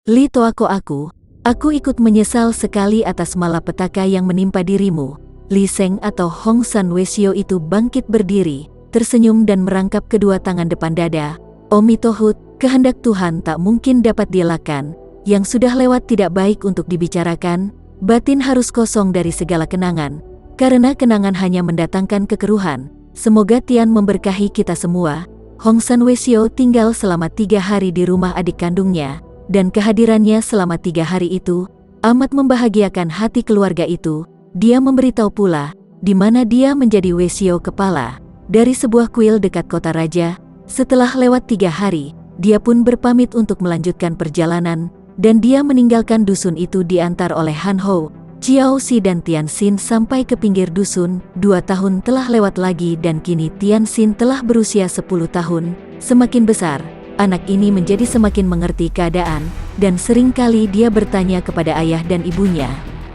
Li Toako aku ikut menyesal sekali atas malapetaka yang menimpa dirimu. Li Seng atau Hong San Wesio itu bangkit berdiri, tersenyum dan merangkap kedua tangan depan dada. Omi Tohut, kehendak Tuhan tak mungkin dapat dielakkan. Yang sudah lewat tidak baik untuk dibicarakan. Batin harus kosong dari segala kenangan, karena kenangan hanya mendatangkan kekeruhan. Semoga Tian memberkahi kita semua. Hong San Wesio tinggal selama 3 hari di rumah adik kandungnya, dan kehadirannya selama 3 hari itu amat membahagiakan hati keluarga itu. Dia memberitahu pula di mana dia menjadi Wesio kepala dari sebuah kuil dekat kota raja. Setelah lewat 3 hari, dia pun berpamit untuk melanjutkan perjalanan, dan dia meninggalkan dusun itu diantar oleh Han Ho, Chiao Si dan Tian Xin sampai ke pinggir dusun. 2 tahun telah lewat lagi dan kini Tian Xin telah berusia 10 tahun. Semakin besar, anak ini menjadi semakin mengerti keadaan, dan seringkali dia bertanya kepada ayah dan ibunya,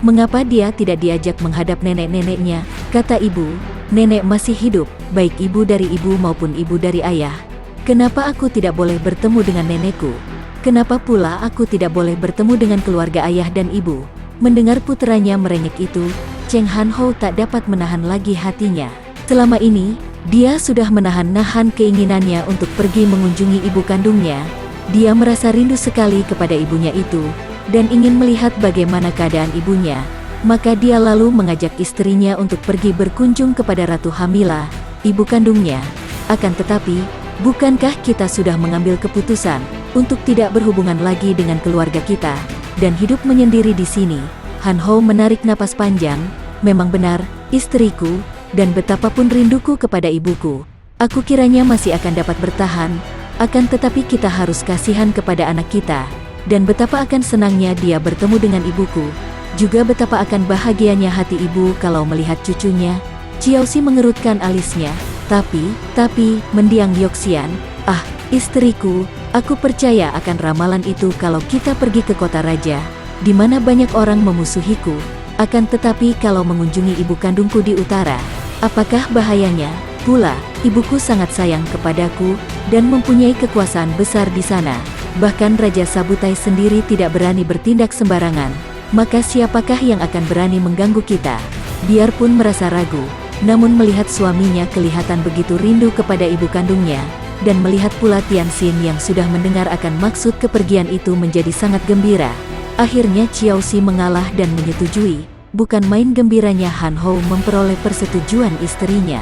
mengapa dia tidak diajak menghadap nenek-neneknya. Kata ibu, nenek masih hidup, baik ibu dari ibu maupun ibu dari ayah. Kenapa aku tidak boleh bertemu dengan nenekku? Kenapa pula aku tidak boleh bertemu dengan keluarga ayah dan ibu? Mendengar puteranya merengek itu, Cheng Han Ho tak dapat menahan lagi hatinya. Selama ini, dia sudah menahan-nahan keinginannya untuk pergi mengunjungi ibu kandungnya. Dia merasa rindu sekali kepada ibunya itu, dan ingin melihat bagaimana keadaan ibunya. Maka dia lalu mengajak istrinya untuk pergi berkunjung kepada Ratu Hamila, ibu kandungnya. Akan tetapi, bukankah kita sudah mengambil keputusan untuk tidak berhubungan lagi dengan keluarga kita, dan hidup menyendiri di sini? Han Ho menarik napas panjang. Memang benar, istriku, dan betapapun rinduku kepada ibuku, aku kiranya masih akan dapat bertahan. Akan tetapi kita harus kasihan kepada anak kita. Dan betapa akan senangnya dia bertemu dengan ibuku. Juga betapa akan bahagianya hati ibu kalau melihat cucunya. Chiao Si mengerutkan alisnya. Tapi, mendiang Yoxian, istriku, aku percaya akan ramalan itu kalau kita pergi ke kota raja, di mana banyak orang memusuhiku. Akan tetapi kalau mengunjungi ibu kandungku di utara, apakah bahayanya? Pula, ibuku sangat sayang kepadaku, dan mempunyai kekuasaan besar di sana. Bahkan Raja Sabutai sendiri tidak berani bertindak sembarangan. Maka siapakah yang akan berani mengganggu kita? Biarpun merasa ragu, namun melihat suaminya kelihatan begitu rindu kepada ibu kandungnya, dan melihat pula Tian Xin yang sudah mendengar akan maksud kepergian itu menjadi sangat gembira. Akhirnya Chiao Si mengalah dan menyetujui. Bukan main gembiranya Han Ho memperoleh persetujuan istrinya.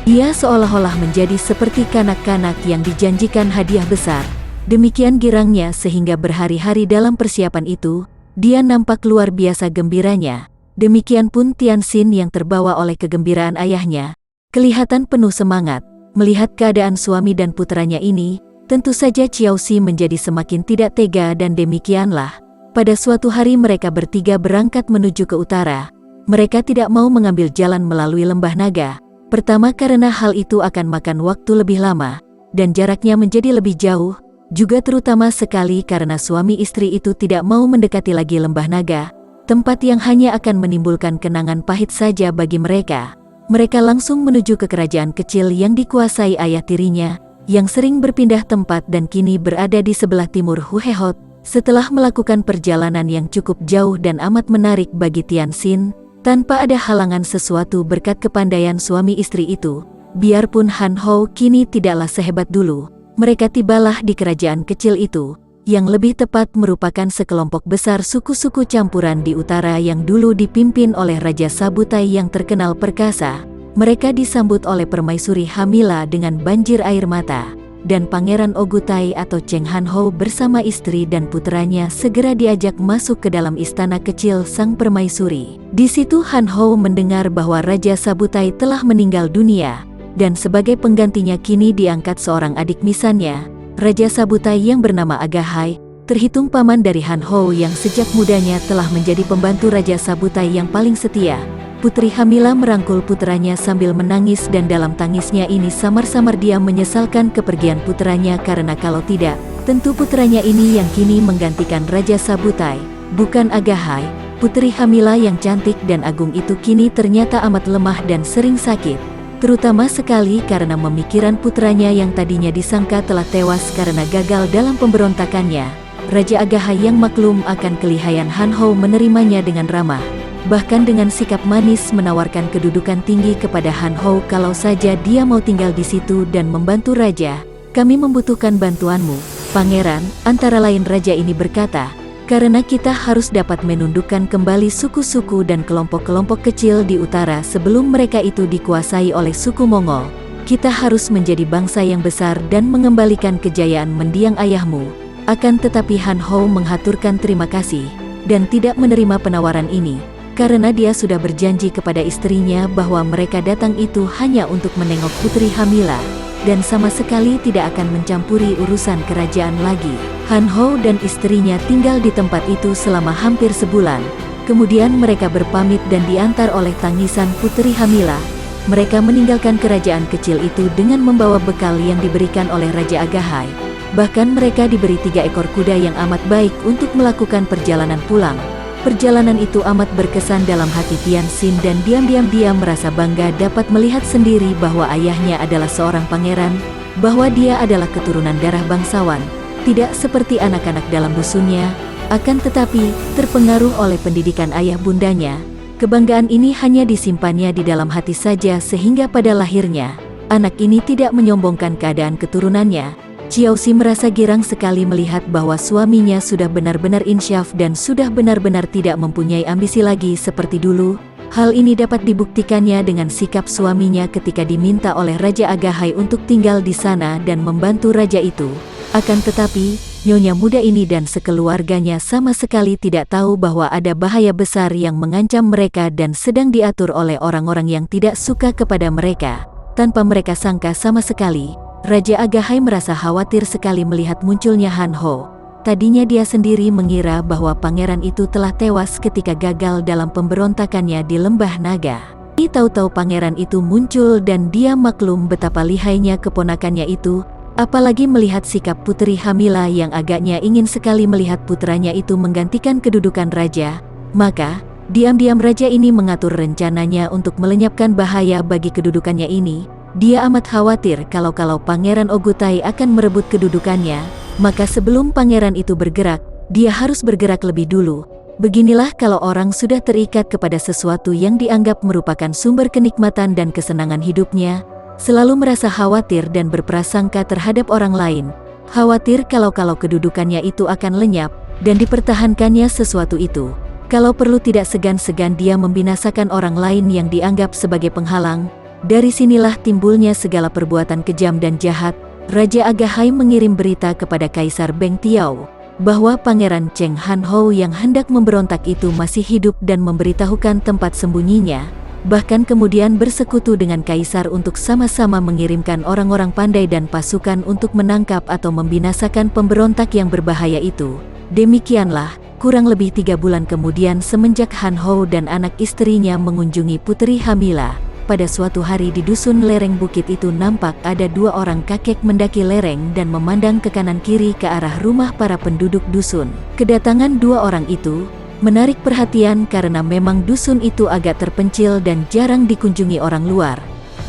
Ia seolah-olah menjadi seperti kanak-kanak yang dijanjikan hadiah besar. Demikian girangnya sehingga berhari-hari dalam persiapan itu, dia nampak luar biasa gembiranya. Demikian pun Tian Xin yang terbawa oleh kegembiraan ayahnya, kelihatan penuh semangat. Melihat keadaan suami dan putranya ini, tentu saja Chiao Si menjadi semakin tidak tega dan demikianlah. Pada suatu hari mereka bertiga berangkat menuju ke utara. Mereka tidak mau mengambil jalan melalui lembah naga. Pertama karena hal itu akan makan waktu lebih lama, dan jaraknya menjadi lebih jauh. Juga terutama sekali karena suami istri itu tidak mau mendekati lagi lembah naga, tempat yang hanya akan menimbulkan kenangan pahit saja bagi mereka. Mereka langsung menuju ke kerajaan kecil yang dikuasai ayah tirinya, yang sering berpindah tempat dan kini berada di sebelah timur Huhehot. Setelah melakukan perjalanan yang cukup jauh dan amat menarik bagi Tian Xin, tanpa ada halangan sesuatu berkat kepandaian suami istri itu, biarpun Han Ho kini tidaklah sehebat dulu, mereka tibalah di kerajaan kecil itu, yang lebih tepat merupakan sekelompok besar suku-suku campuran di utara yang dulu dipimpin oleh Raja Sabutai yang terkenal perkasa. Mereka disambut oleh Permaisuri Hamila dengan banjir air mata, dan Pangeran Ogutai atau Cheng Han Ho bersama istri dan putranya segera diajak masuk ke dalam istana kecil sang permaisuri. Di situ Han Ho mendengar bahwa Raja Sabutai telah meninggal dunia, dan sebagai penggantinya kini diangkat seorang adik misannya, Raja Sabutai yang bernama Agahai, terhitung paman dari Han Ho yang sejak mudanya telah menjadi pembantu Raja Sabutai yang paling setia. Putri Hamila merangkul putranya sambil menangis dan dalam tangisnya ini samar-samar dia menyesalkan kepergian putranya karena kalau tidak, tentu putranya ini yang kini menggantikan Raja Sabutai, bukan Agahai. Putri Hamila yang cantik dan agung itu kini ternyata amat lemah dan sering sakit, terutama sekali karena memikiran putranya yang tadinya disangka telah tewas karena gagal dalam pemberontakannya. Raja Agahai yang maklum akan kelihayan Han Ho menerimanya dengan ramah. Bahkan dengan sikap manis menawarkan kedudukan tinggi kepada Han Ho kalau saja dia mau tinggal di situ dan membantu raja. Kami membutuhkan bantuanmu, Pangeran, antara lain raja ini berkata, karena kita harus dapat menundukkan kembali suku-suku dan kelompok-kelompok kecil di utara sebelum mereka itu dikuasai oleh suku Mongol. Kita harus menjadi bangsa yang besar dan mengembalikan kejayaan mendiang ayahmu. Akan tetapi Han Ho menghaturkan terima kasih dan tidak menerima penawaran ini, karena dia sudah berjanji kepada istrinya bahwa mereka datang itu hanya untuk menengok Putri Hamila, dan sama sekali tidak akan mencampuri urusan kerajaan lagi. Han Ho dan istrinya tinggal di tempat itu selama hampir sebulan. Kemudian mereka berpamit dan diantar oleh tangisan Putri Hamila. Mereka meninggalkan kerajaan kecil itu dengan membawa bekal yang diberikan oleh Raja Agahai. Bahkan mereka diberi 3 ekor kuda yang amat baik untuk melakukan perjalanan pulang. Perjalanan itu amat berkesan dalam hati Tian Xin dan diam-diam dia merasa bangga dapat melihat sendiri bahwa ayahnya adalah seorang pangeran, bahwa dia adalah keturunan darah bangsawan, tidak seperti anak-anak dalam dusunnya, akan tetapi terpengaruh oleh pendidikan ayah bundanya. Kebanggaan ini hanya disimpannya di dalam hati saja sehingga pada lahirnya, anak ini tidak menyombongkan keadaan keturunannya. Xiaoxi merasa girang sekali melihat bahwa suaminya sudah benar-benar insyaf dan sudah benar-benar tidak mempunyai ambisi lagi seperti dulu. Hal ini dapat dibuktikannya dengan sikap suaminya ketika diminta oleh Raja Agahai untuk tinggal di sana dan membantu raja itu. Akan tetapi, nyonya muda ini dan sekeluarganya sama sekali tidak tahu bahwa ada bahaya besar yang mengancam mereka dan sedang diatur oleh orang-orang yang tidak suka kepada mereka. Tanpa mereka sangka sama sekali, Raja Agahai merasa khawatir sekali melihat munculnya Han Ho. Tadinya dia sendiri mengira bahwa pangeran itu telah tewas ketika gagal dalam pemberontakannya di Lembah Naga. Tahu-tahu pangeran itu muncul dan dia maklum betapa lihainya keponakannya itu, apalagi melihat sikap Putri Hamila yang agaknya ingin sekali melihat putranya itu menggantikan kedudukan raja. Maka, diam-diam raja ini mengatur rencananya untuk melenyapkan bahaya bagi kedudukannya ini. Dia amat khawatir kalau Pangeran Ogutai akan merebut kedudukannya, maka sebelum pangeran itu bergerak, dia harus bergerak lebih dulu. Beginilah kalau orang sudah terikat kepada sesuatu yang dianggap merupakan sumber kenikmatan dan kesenangan hidupnya, selalu merasa khawatir dan berprasangka terhadap orang lain, khawatir kalau kedudukannya itu akan lenyap, dan dipertahankannya sesuatu itu. Kalau perlu tidak segan-segan dia membinasakan orang lain yang dianggap sebagai penghalang. Dari sinilah timbulnya segala perbuatan kejam dan jahat. Raja Agahai mengirim berita kepada Kaisar Beng Tiao bahwa Pangeran Cheng Han Ho yang hendak memberontak itu masih hidup dan memberitahukan tempat sembunyinya. Bahkan kemudian bersekutu dengan Kaisar untuk sama-sama mengirimkan orang-orang pandai dan pasukan untuk menangkap atau membinasakan pemberontak yang berbahaya itu. Demikianlah, kurang lebih 3 bulan kemudian semenjak Han Ho dan anak istrinya mengunjungi Putri Hamila. Pada suatu hari di dusun lereng bukit itu nampak ada 2 orang kakek mendaki lereng dan memandang ke kanan kiri ke arah rumah para penduduk dusun. Kedatangan 2 orang itu menarik perhatian karena memang dusun itu agak terpencil dan jarang dikunjungi orang luar.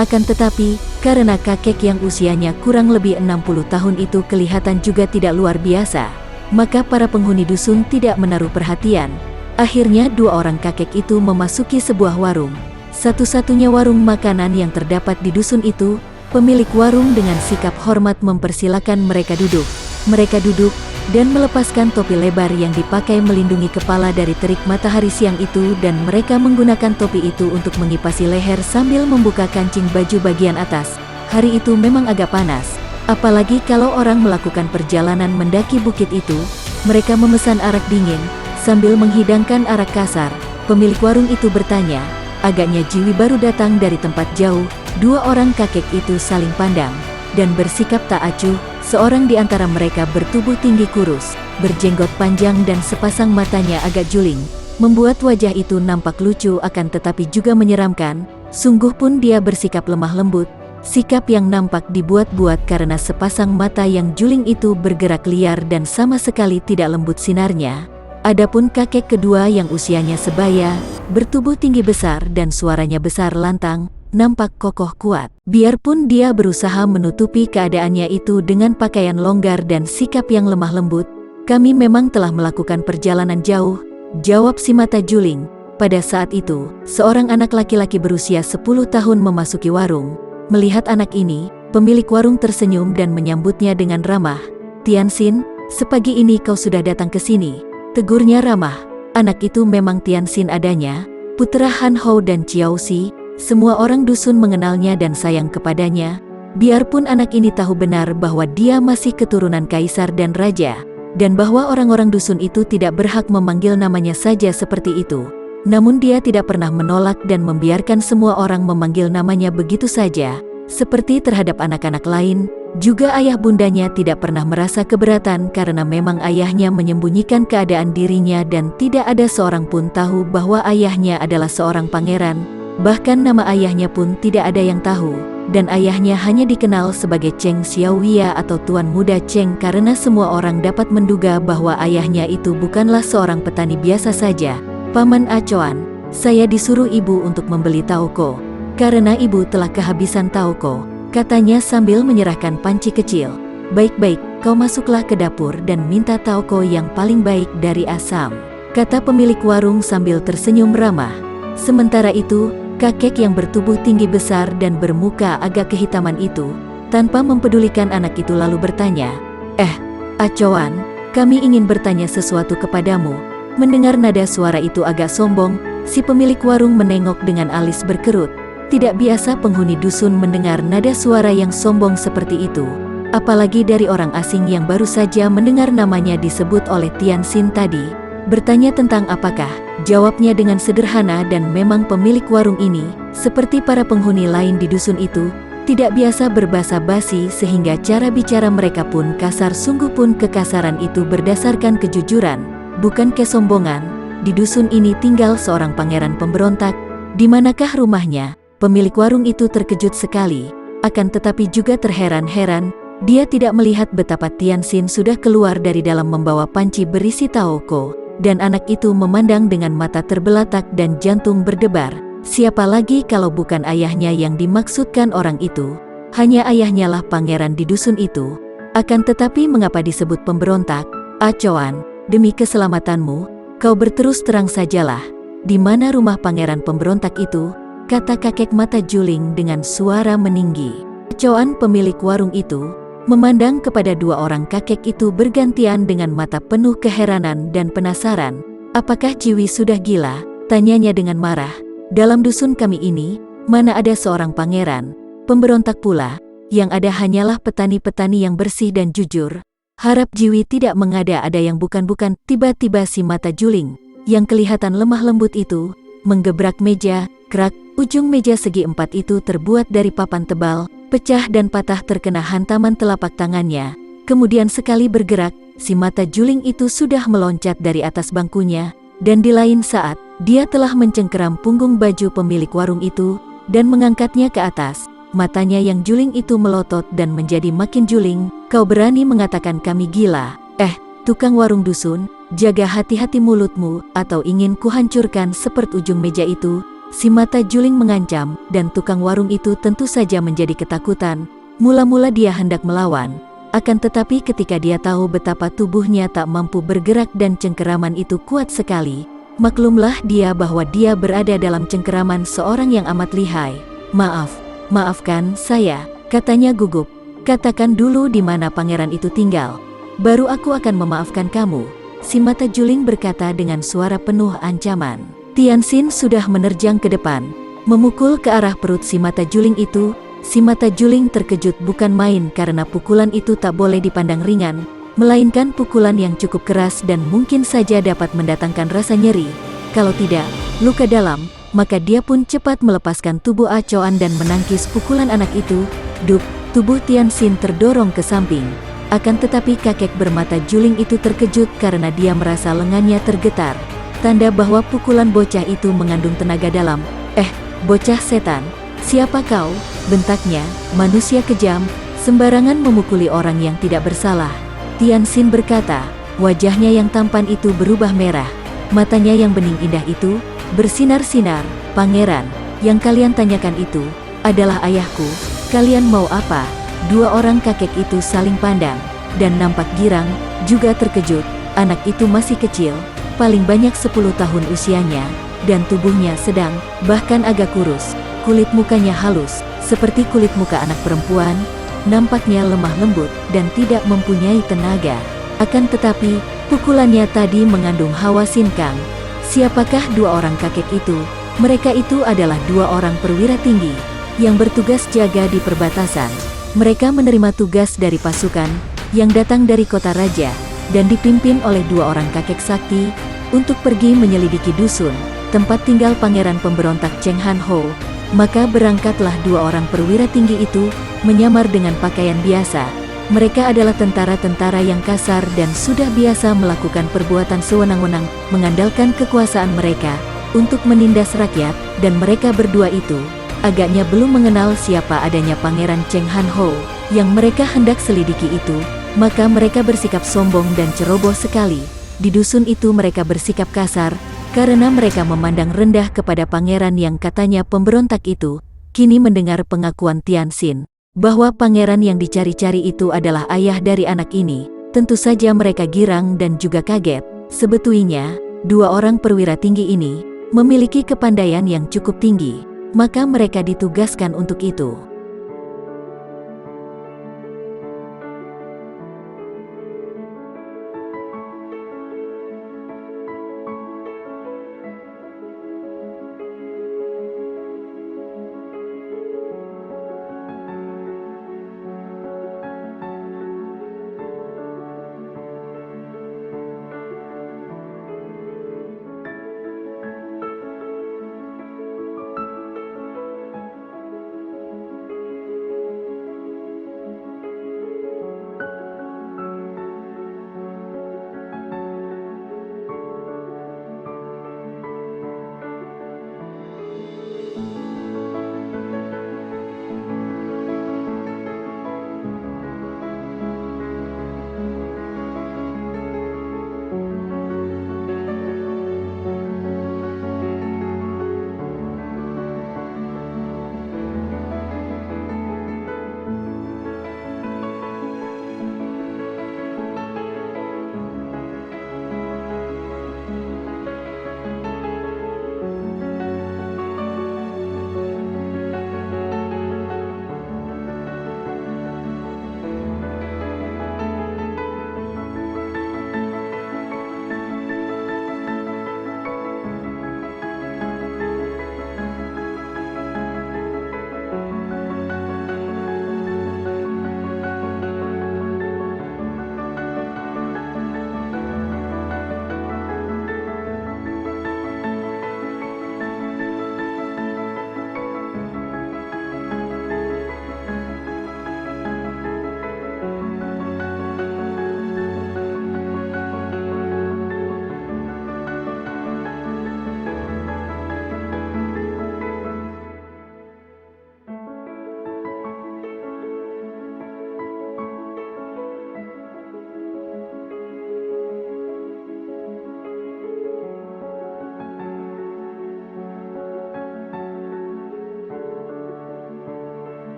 Akan tetapi, karena kakek yang usianya kurang lebih 60 tahun itu kelihatan juga tidak luar biasa, maka para penghuni dusun tidak menaruh perhatian. Akhirnya 2 orang kakek itu memasuki sebuah warung. Satu-satunya warung makanan yang terdapat di dusun itu. Pemilik warung dengan sikap hormat mempersilakan mereka duduk. Mereka duduk dan melepaskan topi lebar yang dipakai melindungi kepala dari terik matahari siang itu, dan mereka menggunakan topi itu untuk mengipasi leher sambil membuka kancing baju bagian atas. Hari itu memang agak panas, apalagi kalau orang melakukan perjalanan mendaki bukit itu. Mereka memesan arak dingin sambil menghidangkan arak kasar. Pemilik warung itu bertanya, agaknya Jiwi baru datang dari tempat jauh. 2 orang kakek itu saling pandang dan bersikap tak acuh. Seorang di antara mereka bertubuh tinggi kurus, berjenggot panjang dan sepasang matanya agak juling, membuat wajah itu nampak lucu akan tetapi juga menyeramkan. Sungguh pun dia bersikap lemah lembut, sikap yang nampak dibuat-buat karena sepasang mata yang juling itu bergerak liar dan sama sekali tidak lembut sinarnya. Adapun kakek kedua yang usianya sebaya, bertubuh tinggi besar dan suaranya besar lantang, nampak kokoh kuat. Biarpun dia berusaha menutupi keadaannya itu dengan pakaian longgar dan sikap yang lemah lembut, Kami memang telah melakukan perjalanan jauh, jawab si mata juling. Pada saat itu, seorang anak laki-laki berusia 10 tahun memasuki warung. Melihat anak ini, pemilik warung tersenyum dan menyambutnya dengan ramah. Tianxin, sepagi ini kau sudah datang ke sini, tegurnya ramah. Anak itu memang Tianxin adanya, putra Han Hou dan Chiao Xi. Semua orang dusun mengenalnya dan sayang kepadanya. Biarpun anak ini tahu benar bahwa dia masih keturunan kaisar dan raja, dan bahwa orang-orang dusun itu tidak berhak memanggil namanya saja seperti itu. Namun dia tidak pernah menolak dan membiarkan semua orang memanggil namanya begitu saja. Seperti terhadap anak-anak lain, juga ayah bundanya tidak pernah merasa keberatan karena memang ayahnya menyembunyikan keadaan dirinya dan tidak ada seorang pun tahu bahwa ayahnya adalah seorang pangeran. Bahkan nama ayahnya pun tidak ada yang tahu. Dan ayahnya hanya dikenal sebagai Cheng Xiaowia atau Tuan Muda Cheng karena semua orang dapat menduga bahwa ayahnya itu bukanlah seorang petani biasa saja. Paman Acoan, saya disuruh ibu untuk membeli tauko, karena ibu telah kehabisan tauko, katanya sambil menyerahkan panci kecil. Baik-baik, kau masuklah ke dapur dan minta tauko yang paling baik dari Assam, kata pemilik warung sambil tersenyum ramah. Sementara itu, kakek yang bertubuh tinggi besar dan bermuka agak kehitaman itu, tanpa mempedulikan anak itu lalu bertanya, Acoan, kami ingin bertanya sesuatu kepadamu. Mendengar nada suara itu agak sombong, si pemilik warung menengok dengan alis berkerut. Tidak biasa penghuni dusun mendengar nada suara yang sombong seperti itu, apalagi dari orang asing yang baru saja mendengar namanya disebut oleh Tianxin tadi. Bertanya tentang apakah, jawabnya dengan sederhana dan memang pemilik warung ini, seperti para penghuni lain di dusun itu, tidak biasa berbasa basi sehingga cara bicara mereka pun kasar. Sungguh pun kekasaran itu berdasarkan kejujuran, bukan kesombongan. Di dusun ini tinggal seorang pangeran pemberontak. Di manakah rumahnya? Pemilik warung itu terkejut sekali, akan tetapi juga terheran-heran. Dia tidak melihat betapa Tianxin sudah keluar dari dalam membawa panci berisi tauko. Dan anak itu memandang dengan mata terbelatak dan jantung berdebar. Siapa lagi kalau bukan ayahnya yang dimaksudkan orang itu? Hanya ayahnya lah pangeran di dusun itu. Akan tetapi mengapa disebut pemberontak? Acoan, demi keselamatanmu, kau berterus terang sajalah. Di mana rumah pangeran pemberontak itu? Kata kakek mata juling dengan suara meninggi. Acoan pemilik warung itu memandang kepada dua orang kakek itu bergantian dengan mata penuh keheranan dan penasaran. Apakah Jiwi sudah gila? Tanyanya dengan marah. Dalam dusun kami ini, mana ada seorang pangeran pemberontak pula, yang ada hanyalah petani-petani yang bersih dan jujur. Harap Jiwi tidak mengada-ada yang bukan-bukan. Tiba-tiba si mata juling, yang kelihatan lemah lembut itu, menggebrak meja, krak, ujung meja segi empat itu terbuat dari papan tebal, pecah dan patah terkena hantaman telapak tangannya. Kemudian sekali bergerak, si mata juling itu sudah meloncat dari atas bangkunya, dan di lain saat, dia telah mencengkeram punggung baju pemilik warung itu, dan mengangkatnya ke atas. Matanya yang juling itu melotot dan menjadi makin juling. Kau berani mengatakan kami gila? Tukang warung dusun, jaga hati-hati mulutmu, atau ingin kuhancurkan seperti ujung meja itu. Si mata juling mengancam, dan tukang warung itu tentu saja menjadi ketakutan. Mula-mula dia hendak melawan, akan tetapi ketika dia tahu betapa tubuhnya tak mampu bergerak dan cengkeraman itu kuat sekali, maklumlah dia bahwa dia berada dalam cengkeraman seorang yang amat lihai. Maafkan saya, katanya gugup. Katakan dulu di mana pangeran itu tinggal, baru aku akan memaafkan kamu, si mata juling berkata dengan suara penuh ancaman. Tianxin sudah menerjang ke depan, memukul ke arah perut si mata juling itu. Si mata juling terkejut bukan main karena pukulan itu tak boleh dipandang ringan, melainkan pukulan yang cukup keras dan mungkin saja dapat mendatangkan rasa nyeri. Kalau tidak, luka dalam, maka dia pun cepat melepaskan tubuh Acoan dan menangkis pukulan anak itu. Dup, tubuh Tianxin terdorong ke samping. Akan tetapi kakek bermata juling itu terkejut karena dia merasa lengannya tergetar. Tanda bahwa pukulan bocah itu mengandung tenaga dalam. Bocah setan, siapa kau? Bentaknya. Manusia kejam, sembarangan memukuli orang yang tidak bersalah. Tianxin berkata, wajahnya yang tampan itu berubah merah. Matanya yang bening indah itu bersinar-sinar. Pangeran, yang kalian tanyakan itu adalah ayahku. Kalian mau apa? Dua orang kakek itu saling pandang, dan nampak girang. juga terkejut. Anak itu masih kecil, paling banyak 10 tahun usianya, dan tubuhnya sedang, bahkan agak kurus. Kulit mukanya halus, seperti kulit muka anak perempuan, nampaknya lemah lembut dan tidak mempunyai tenaga. Akan tetapi, pukulannya tadi mengandung hawa sinkang. Siapakah dua orang kakek itu? Mereka itu adalah dua orang perwira tinggi yang bertugas jaga di perbatasan. Mereka menerima tugas dari pasukan yang datang dari kota raja dan dipimpin oleh dua orang kakek sakti untuk pergi menyelidiki dusun, tempat tinggal pangeran pemberontak Cheng Han Ho. Maka berangkatlah dua orang perwira tinggi itu, menyamar dengan pakaian biasa. Mereka adalah tentara-tentara yang kasar dan sudah biasa melakukan perbuatan sewenang-wenang, mengandalkan kekuasaan mereka untuk menindas rakyat, dan mereka berdua itu agaknya belum mengenal siapa adanya pangeran Cheng Han Ho yang mereka hendak selidiki itu. Maka mereka bersikap sombong dan ceroboh sekali. Di dusun itu mereka bersikap kasar, karena mereka memandang rendah kepada pangeran yang katanya pemberontak itu. Kini mendengar pengakuan Tianxin bahwa pangeran yang dicari-cari itu adalah ayah dari anak ini, tentu saja mereka girang dan juga kaget. Sebetulnya, dua orang perwira tinggi ini memiliki kepandaian yang cukup tinggi, maka mereka ditugaskan untuk itu.